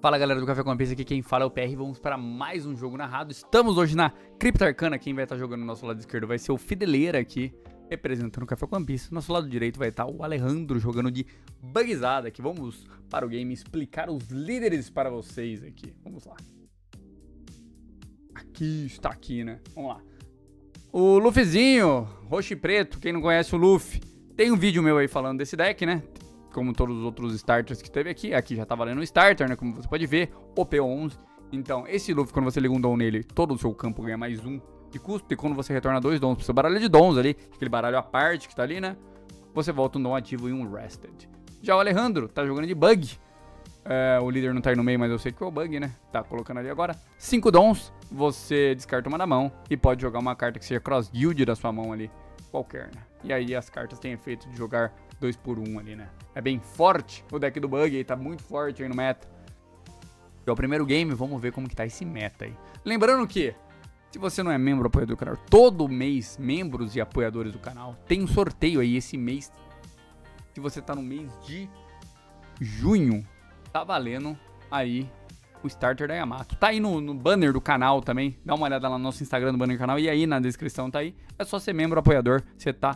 Fala galera do Café com a Pizza, aqui quem fala é o PR, vamos para mais um jogo narrado. Estamos hoje na Cripta Arcana, quem vai estar jogando no nosso lado esquerdo vai ser o Fideleira aqui, representando o Café com a Pizza. Nosso lado direito vai estar o Alejandro jogando de Bugzada, aqui vamos para o game explicar os líderes para vocês aqui. Vamos lá. Aqui, está aqui, né? Vamos lá. O Luffyzinho, roxo e preto, quem não conhece o Luffy, tem um vídeo meu aí falando desse deck, né? Como todos os outros starters que teve aqui. Aqui já tá valendo um starter, né? Como você pode ver, OP11. Então, esse Luffy, quando você liga um dom nele, todo o seu campo ganha mais 1 de custo. E quando você retorna 2 dons pro seu baralho de dons ali, aquele baralho à parte que tá ali, né? Você volta um dom ativo e um rested. Já o Alejandro tá jogando de bug. O líder não tá aí no meio, mas eu sei que é o bug, né? Tá colocando ali agora. 5 dons, você descarta uma da mão e pode jogar uma carta que seja cross guild da sua mão ali. Qualquer, né? E aí as cartas têm efeito de jogar 2 por 1 ali, né? É bem forte o deck do bug aí, tá muito forte aí no meta. É o primeiro game, vamos ver como que tá esse meta aí. Lembrando que, se você não é membro apoiador do canal, todo mês, membros e apoiadores do canal, tem um sorteio aí esse mês. Se você tá no mês de junho, tá valendo aí o starter da Yamato. Tá aí no banner do canal também, dá uma olhada lá no nosso Instagram, no banner do canal, e aí na descrição tá aí. É só ser membro apoiador, você tá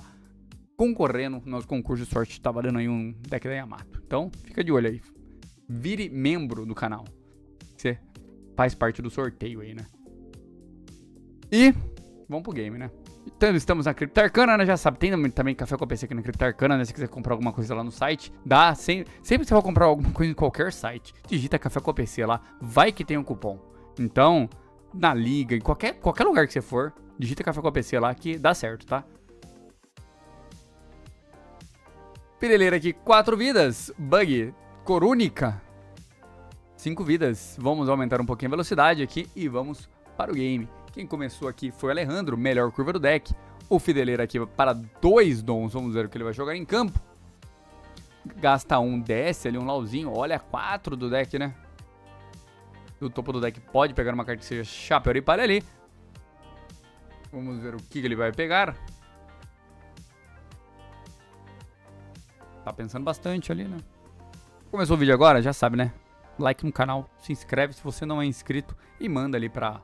concorrendo no nosso concurso de sorte, tá valendo aí um deck da Yamato. Então, fica de olho aí. Vire membro do canal. Você faz parte do sorteio aí, né? E vamos pro game, né? Então, estamos na Cripta Arcana, né? Já sabe, tem também Café com a PC aqui na Cripta Arcana, né? Se quiser comprar alguma coisa lá no site, dá. Sempre que você for comprar alguma coisa em qualquer site, digita Café com a PC lá, vai que tem um cupom. Então, na liga, em qualquer lugar que você for, digita Café com a PC lá que dá certo, tá? Fideleira aqui, 4 vidas. Bug, Corúnica, 5 vidas. Vamos aumentar um pouquinho a velocidade aqui e vamos para o game. Quem começou aqui foi o Alejandro, melhor curva do deck. O Fideleira aqui para 2 dons, vamos ver o que ele vai jogar em campo. Gasta 1, desce ali um lauzinho, olha 4 do deck, né? Do topo do deck pode pegar uma carta que seja chapéu e palha ali. Vamos ver o que ele vai pegar. Tá pensando bastante ali, né? Começou o vídeo agora? Já sabe, né? Like no canal, se inscreve se você não é inscrito e manda ali pra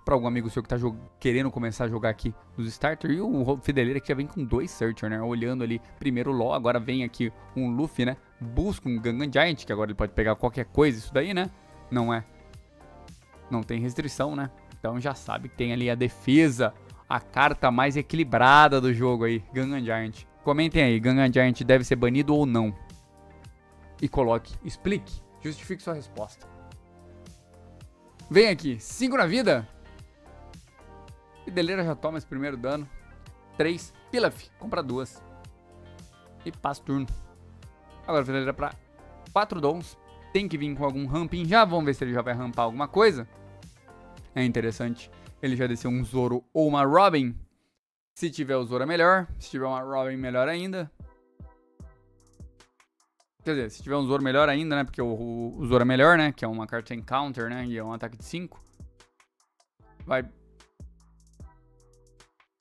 algum amigo seu que tá querendo começar a jogar aqui nos starters. E o Fideleira que já vem com 2 Searcher, né? Olhando ali primeiro o LoL, agora vem aqui um Luffy, né? Busca um Gangan Giant, que agora ele pode pegar qualquer coisa, isso daí, né? Não tem restrição, né? Então já sabe que tem ali a defesa, a carta mais equilibrada do jogo aí, Gangan Giant. Comentem aí, Gangan Giant deve ser banido ou não? E coloque, explique, justifique sua resposta. Vem aqui, 5 na vida. Fideleira já toma esse primeiro dano. 3, Pilaf, compra 2. E passa o turno. Agora Fideleira pra 4 dons. Tem que vir com algum ramping já, vamos ver se ele já vai rampar alguma coisa. É interessante, ele já desceu um Zoro ou uma Robin. Se tiver o Zoro é melhor, se tiver uma Robin melhor ainda. Quer dizer, se tiver um Zoro melhor ainda, né, porque o Zoro é melhor, né, que é uma carta sem counter, né, e é um ataque de 5. Vai...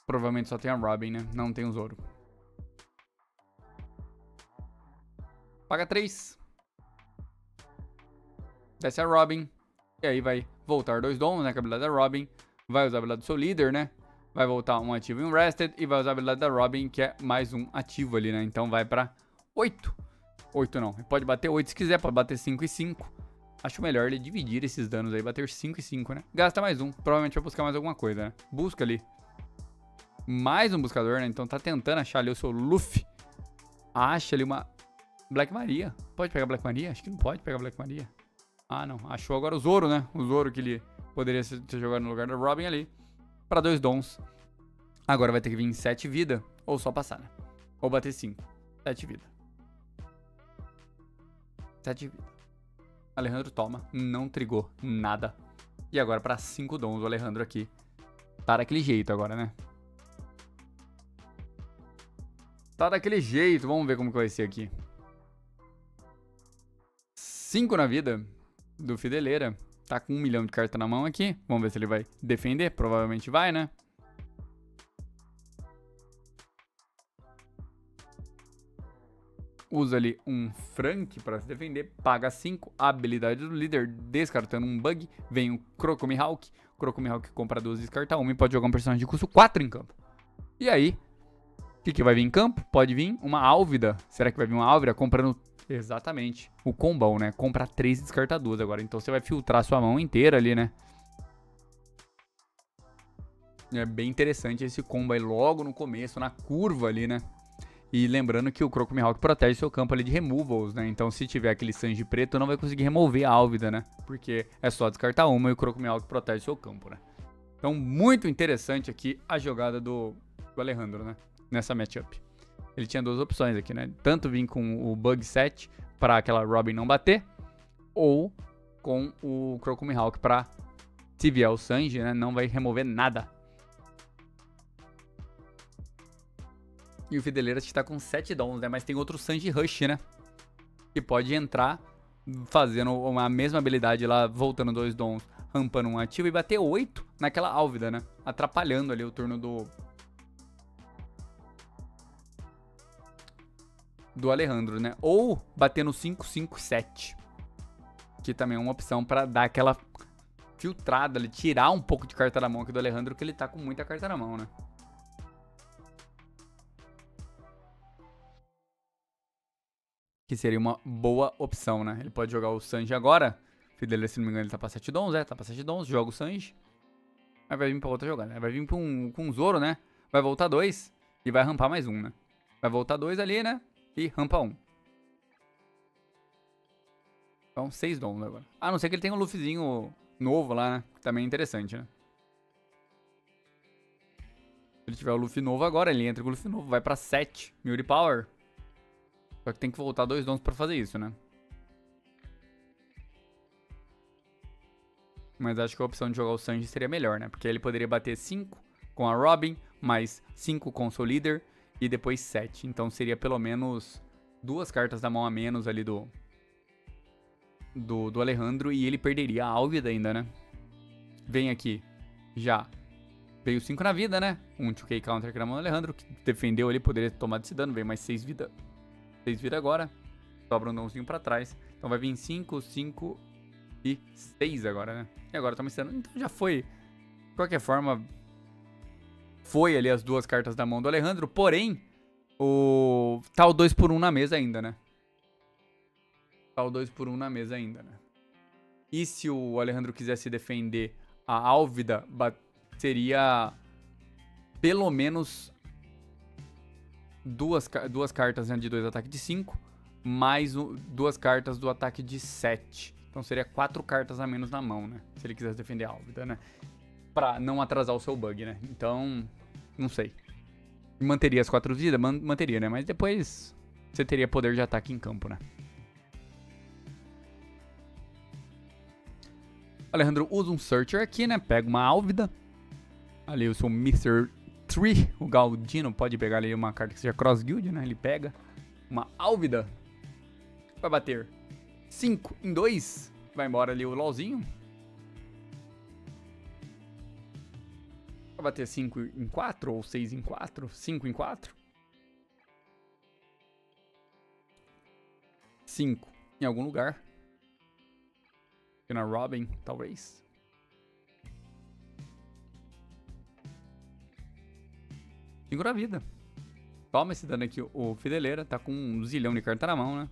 Provavelmente só tem a Robin, né, não tem o Zoro. Paga 3. Desce a Robin. E aí vai voltar 2 dons, né, com a habilidade da Robin. Vai usar a habilidade do seu líder, né. Vai voltar um ativo e um rested. E vai usar a habilidade da Robin, que é mais um ativo ali, né? Então vai pra 8. 8 não. Pode bater 8 se quiser. Pode bater 5 e 5. Acho melhor ele dividir esses danos aí. Bater 5 e 5, né? Gasta mais um. Provavelmente vai buscar mais alguma coisa, né? Busca ali. Mais um buscador, né? Então tá tentando achar ali o seu Luffy. Acha ali uma Black Maria. Pode pegar Black Maria? Acho que não pode pegar Black Maria. Ah, não. Achou agora o Zoro, né? O Zoro que ele poderia ser jogado no lugar da Robin ali. Para 2 dons. Agora vai ter que vir em 7 vida. Ou só passar, né? Ou bater 5. 7 vida. 7 vida. Alejandro toma. Não trigou nada. E agora para 5 dons o Alejandro aqui. Tá daquele jeito agora, né? Tá daquele jeito. Vamos ver como que vai ser aqui. 5 na vida do Fideleira. Tá com 1 milhão de carta na mão aqui. Vamos ver se ele vai defender. Provavelmente vai, né? usa ali um Frank pra se defender, paga 5, habilidade do líder, descartando um bug, vem o Crocomihawk. O Crocomihawk compra 2, descarta 1 e pode jogar um personagem de custo 4 em campo. E aí, o que vai vir em campo? Pode vir uma Álvida. Será que vai vir uma Álvida comprando... Exatamente. O combão, né? Compra 3 e descarta 2 agora. Então você vai filtrar sua mão inteira ali, né? É bem interessante esse combo aí logo no começo, na curva ali, né? E lembrando que o Crocomihawk protege seu campo ali de removals, né? Então se tiver aquele Sanji preto, não vai conseguir remover a Álvida, né? Porque é só descartar uma e o Crocomihawk protege seu campo, né? Então muito interessante aqui a jogada do Alejandro, né? Nessa matchup. Ele tinha 2 opções aqui, né? Tanto vir com o Bug Set para aquela Robin não bater, ou com o Crocomihawk para, se vier o Sanji, né? Não vai remover nada. E o Fideleira está com 7 dons, né? Mas tem outro Sanji Rush, né? Que pode entrar fazendo a mesma habilidade lá, voltando 2 dons, rampando um ativo e bater 8 naquela Álvida, né? Atrapalhando ali o turno do Alejandro, né? Ou bater no 5, 5, 7. Que também é uma opção pra dar aquela filtrada ali, tirar um pouco de carta na mão aqui do Alejandro, que ele tá com muita carta na mão, né? Que seria uma boa opção, né? Ele pode jogar o Sanji agora. Fideleira, se não me engano, ele tá pra 7 dons, tá pra 7 dons, joga o Sanji. Aí vai vir pra outra jogada, né? Vai vir com um Zoro, né? Vai voltar 2 e vai rampar mais um, né? Vai voltar 2 ali, né? E rampa 1. Então, 6 dons agora. A não ser que ele tenha um Luffyzinho novo lá, né? Que também é interessante, né? Se ele tiver o Luffy novo agora, ele entra com o Luffy novo. Vai pra 7. Beauty Power. Só que tem que voltar 2 dons pra fazer isso, né? Mas acho que a opção de jogar o Sanji seria melhor, né? Porque ele poderia bater 5 com a Robin, mais 5 com o seu líder e depois 7. Então seria pelo menos 2 cartas da mão a menos ali do Alejandro e ele perderia a Álvida ainda, né? Vem aqui, já veio 5 na vida, né? Um 2K counter aqui na mão do Alejandro, que defendeu ali, poderia tomar esse dano, veio mais 6 vida. 6 vida agora, sobra um dãozinho pra trás. Então vai vir 5, 5 e 6 agora, né? E agora tá me ensinando. Então já foi. De qualquer forma, foi ali as 2 cartas da mão do Alejandro. Porém, tá o 2x1 na mesa ainda, né? Tá o 2x1 na mesa ainda, né? E se o Alejandro quisesse defender a Álvida, seria pelo menos duas cartas, né, de 2 ataque de 5, mais 2 cartas do ataque de 7. Então seria 4 cartas a menos na mão, né? Se ele quisesse defender a Álvida, né? Pra não atrasar o seu bug, né? Então, não sei. Manteria as 4 vidas? Manteria, né? Mas depois você teria poder de ataque em campo, né? O Alejandro usa um Searcher aqui, né? Pega uma Álvida. Ali o seu Mr. 3, o Galdino, pode pegar ali uma carta que seja Cross Guild, né? Ele pega uma Álvida. Vai bater 5 em 2. Vai embora ali o LOLzinho. Vai bater 5 em 4 ou 6 em 4. 5 em 4. 5 em algum lugar. Aqui na Robin, talvez. Segura a vida. Toma esse dano aqui. O Fideleira tá com 1 zilhão de carta na mão, né?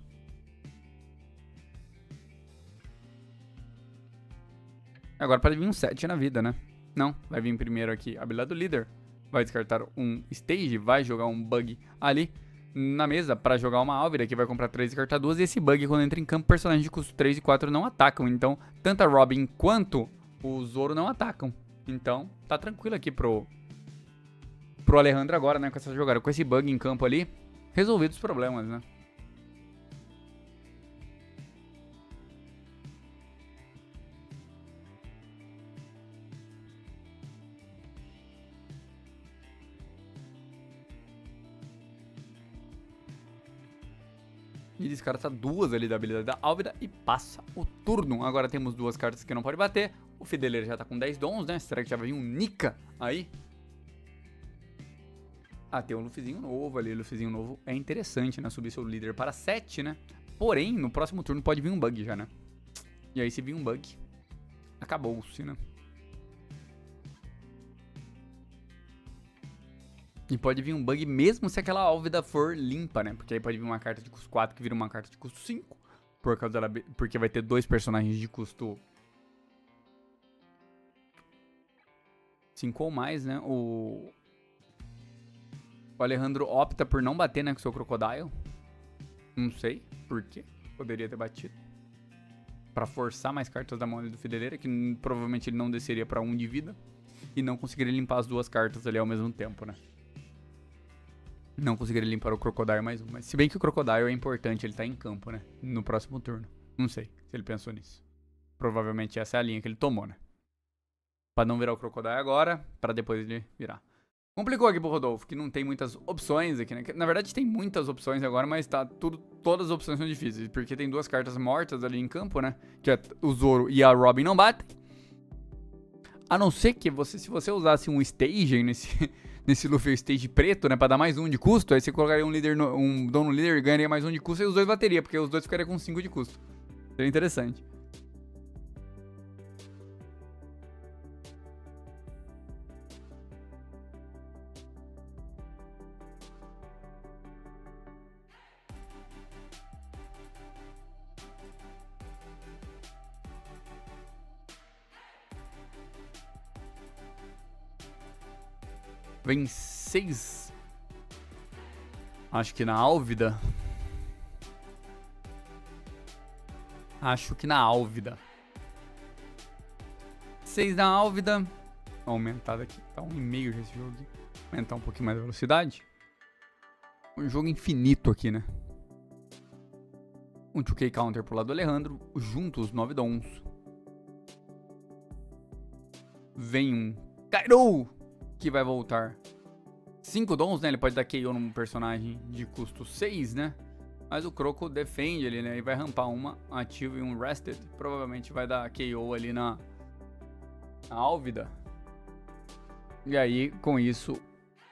Agora pode vir um 7 na vida, né? Não, vai vir primeiro aqui a habilidade do líder. Vai descartar um stage, vai jogar um bug ali na mesa para jogar uma Álvida, que vai comprar 3 e descartar 2. E esse bug, quando entra em campo, personagens de custo 3 e 4 não atacam. Então, tanto a Robin quanto o Zoro não atacam. Então, tá tranquilo aqui pro Alejandro agora, né? Com essa jogada, com esse bug em campo ali, resolvidos os problemas, né? E descarta 2 ali da habilidade da Álvida e passa o turno. Agora temos 2 cartas que não pode bater. O Fideleira já tá com 10 dons, né? Será que já vai vir um Nika aí? Ah, tem um Luffyzinho novo ali. Luffyzinho novo é interessante, né? Subir seu líder para 7, né? Porém, no próximo turno pode vir um bug já, né? E aí, se vir um bug, acabou-se, né? E pode vir um bug mesmo se aquela Álvida for limpa, né? Porque aí pode vir uma carta de custo 4 que vira uma carta de custo 5. Porque vai ter 2 personagens de custo 5 ou mais, né? O Alejandro opta por não bater, né, com o seu Crocodile. Não sei por quê. Poderia ter batido. Pra forçar mais cartas da mão do Fideleira, que provavelmente ele não desceria pra 1 de vida. E não conseguiria limpar as 2 cartas ali ao mesmo tempo, né? Não conseguiria limpar o Crocodile mais um. Mas se bem que o Crocodile é importante, ele tá em campo, né? No próximo turno. Não sei se ele pensou nisso. Provavelmente essa é a linha que ele tomou, né? Pra não virar o Crocodile agora, pra depois ele virar. Complicou aqui pro Rodolfo, que não tem muitas opções aqui, né? Na verdade tem muitas opções agora, mas tá todas as opções são difíceis. Porque tem 2 cartas mortas ali em campo, né? Que é o Zoro e a Robin não batem. A não ser que se você usasse um Staging nesse Luffy Stage preto, né? Pra dar mais 1 de custo, aí você colocaria um dono líder e ganharia mais 1 de custo e os 2 bateria, porque os 2 ficariam com 5 de custo. Seria interessante. Vem 6. Acho que na Álvida. Acho que na Álvida. 6 na Álvida. Aumentar aqui. Tá 1,5 já esse jogo aqui. Aumentar um pouquinho mais a velocidade. Um jogo infinito aqui, né? Um 2K Counter pro lado do Alejandro. Juntos, 9 dons. Vem um Kaido, que vai voltar 5 dons, né? Ele pode dar KO num personagem de custo 6, né? Mas o Croco defende ele, né? E vai rampar uma ativa e um rested. Provavelmente vai dar KO ali na Álvida. E aí, com isso,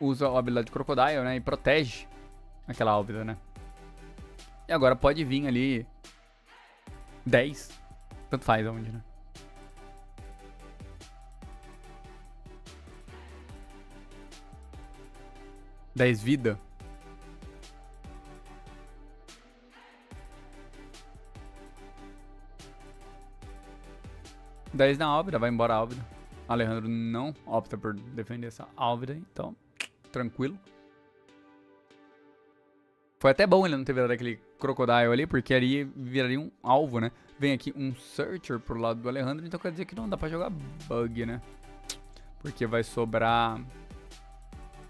usa a habilidade de Crocodile, né? E protege aquela Álvida, né? E agora pode vir ali 10. Tanto faz aonde, né? Dez vida. Dez na Álvida, vai embora a Álvida. Alejandro não opta por defender essa Álvida, então tranquilo. Foi até bom ele não ter virado aquele Crocodile ali, porque ali viraria um alvo, né? Vem aqui um Searcher pro lado do Alejandro, então quer dizer que não dá pra jogar Bug, né? Porque vai sobrar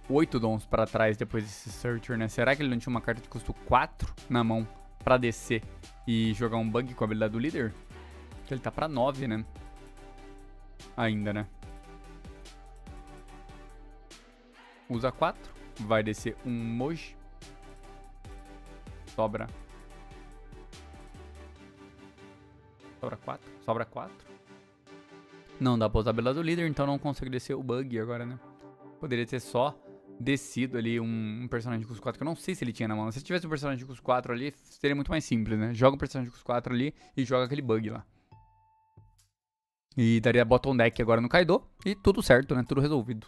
8 dons pra trás depois desse Searcher, né? Será que ele não tinha uma carta de custo 4 na mão pra descer e jogar um Bug com a habilidade do líder? Porque ele tá pra 9, né? Ainda, né? Usa 4. Vai descer um Moji. Sobra 4. Sobra 4. Não dá pra usar a habilidade do líder, então não consegue descer o Bug agora, né? Poderia ter só descido ali um personagem de custo 4, que eu não sei se ele tinha na mão. Se tivesse um personagem de custo 4 ali, seria muito mais simples, né? Joga o personagem de custo 4 ali e joga aquele Bug lá. E daria bottom deck agora no Kaido. E tudo certo, né? Tudo resolvido.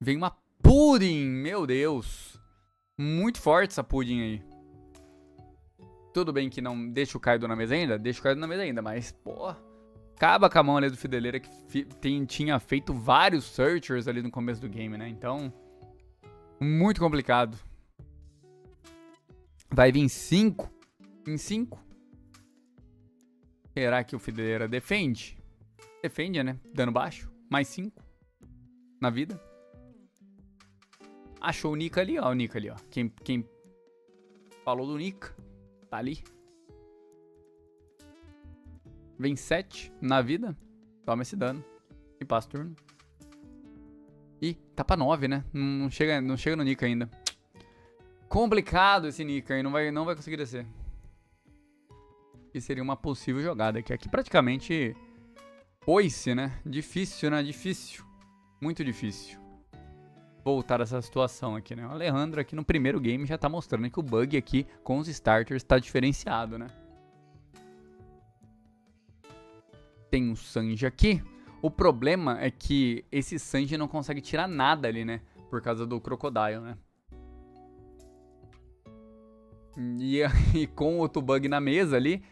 Vem uma Pudding, meu Deus. Muito forte essa Pudding aí. Tudo bem que não deixa o Kaido na mesa ainda? Deixa o Kaido na mesa ainda, mas, pô, acaba com a mão ali do Fideleira, que tinha feito vários Searchers ali no começo do game, né? Então, muito complicado. Vai vir 5. Em 5. Será que o Fideleira defende? Defende, né? Dano baixo. Mais 5. Na vida. Achou o Nika ali, ó. O Nika ali, ó. Quem falou do Nika tá ali. Vem 7 na vida. Toma esse dano. E passa o turno. Ih, tá pra 9, né? Não chega no Nika ainda. Complicado esse Nika aí. Não vai conseguir descer. Que seria uma possível jogada. Que aqui praticamente foi-se, né? Difícil, né? Difícil. Muito difícil. voltar essa situação aqui, né? O Alejandro aqui no primeiro game já tá mostrando que o bug aqui com os starters tá diferenciado, né? Tem o Sanji aqui. O problema é que esse Sanji não consegue tirar nada ali, né? Por causa do Crocodile, né? E com o outro bug na mesa ali,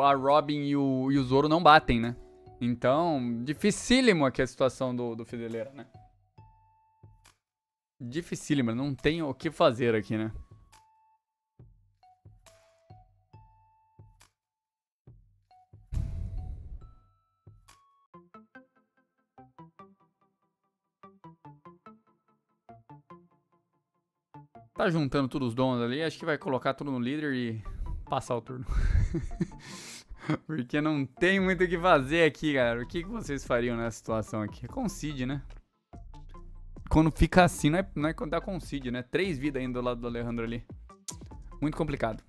a Robin e o Zoro não batem, né? Então, dificílimo aqui a situação do Fideleira, né? Dificílimo, não tem o que fazer aqui, né? Tá juntando todos os dons ali, acho que vai colocar tudo no líder e passar o turno. Porque não tem muito o que fazer aqui, galera. O que vocês fariam nessa situação aqui? É concede, né? Quando fica assim, não é quando dá concede, né? 3 vidas ainda do lado do Alejandro ali. Muito complicado.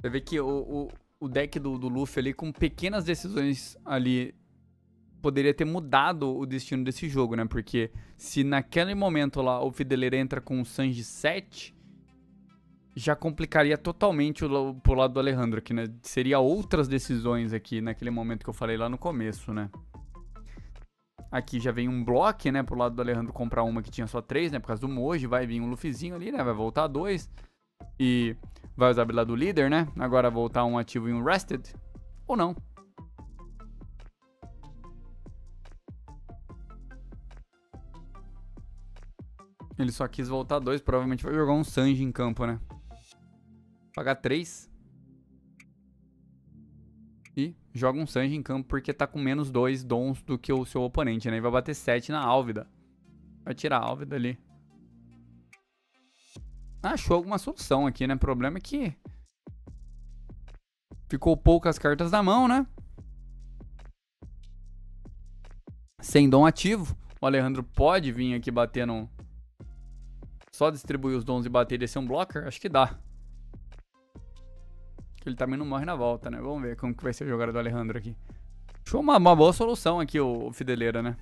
Você vê que o deck do Luffy ali, com pequenas decisões ali, poderia ter mudado o destino desse jogo, né? Porque se naquele momento lá o Fideleira entra com o Sanji 7, já complicaria totalmente pro lado do Alejandro aqui, né? Seria outras decisões aqui naquele momento que eu falei lá no começo, né? Aqui já vem um bloco, né? Pro lado do Alejandro comprar uma que tinha só 3, né? Por causa do Moji, vai vir um Luffyzinho ali, né? Vai voltar 2. E vai usar a habilidade do líder, né? Agora voltar um ativo e um rested. Ou não. Ele só quis voltar 2. Provavelmente vai jogar um Sanji em campo, né? Pagar 3. E joga um Sanji em campo porque tá com menos 2 dons do que o seu oponente, né? E vai bater 7 na Álvida. Vai tirar a Álvida ali. Achou alguma solução aqui, né? O problema é que ficou poucas cartas na mão, né? Sem dom ativo. O Alejandro pode vir aqui bater no... Só distribuir os dons e bater e descer um blocker? Acho que dá. Ele também não morre na volta, né? Vamos ver como que vai ser a jogada do Alejandro aqui. Achou uma boa solução aqui o Fideleira, né?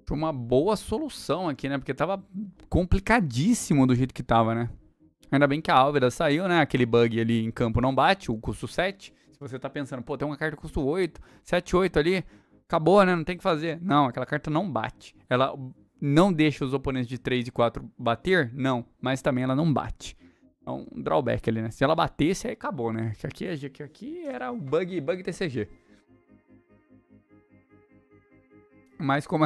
Uma boa solução aqui, né? Porque tava complicadíssimo do jeito que tava, né? Ainda bem que a Álvida saiu, né? Aquele bug ali em campo não bate, o custo 7. Se você tá pensando, pô, tem uma carta custo 8, 7, 8 ali, acabou, né? Não tem o que fazer. Não, aquela carta não bate. Ela não deixa os oponentes de 3 e 4 bater? Não, mas também ela não bate. É um drawback ali, né? Se ela batesse, aí acabou, né? Que aqui era o bug TCG. Mas como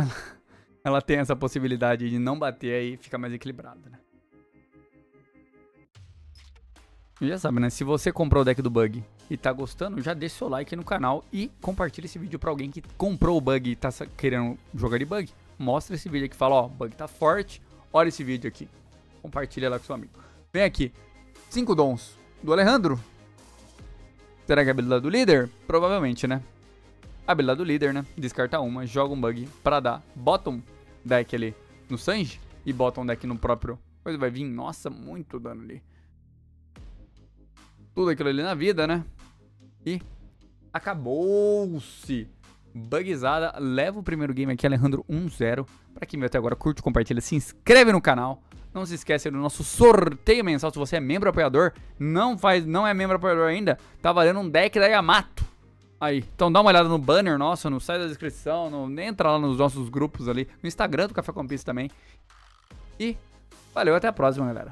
ela tem essa possibilidade de não bater, aí fica mais equilibrado, né? E já sabe, né? Se você comprou o deck do bug e tá gostando, já deixa seu like aí no canal e compartilha esse vídeo pra alguém que comprou o bug e tá querendo jogar de bug. Mostra esse vídeo aqui e fala, ó, o bug tá forte, olha esse vídeo aqui. Compartilha lá com seu amigo. Vem aqui, 5 dons do Alejandro. Será que é a habilidade do líder? Provavelmente, né? A habilidade do líder, né? Descarta uma, joga um bug pra dar bottom deck ali no Sanji e bottom deck no próprio. Depois vai vir, nossa, muito dano ali. Tudo aquilo ali na vida, né? E acabou-se. Bugzada. Leva o primeiro game aqui, Alejandro 1-0. Pra quem veio até agora, curte, compartilha, se inscreve no canal. Não se esquece do nosso sorteio mensal. Se você é membro apoiador, não é membro apoiador ainda, tá valendo um deck da Yamato. Aí, então dá uma olhada no banner nosso, no site da descrição, entra lá nos nossos grupos ali, no Instagram do Café com Piso também. E valeu, até a próxima, galera.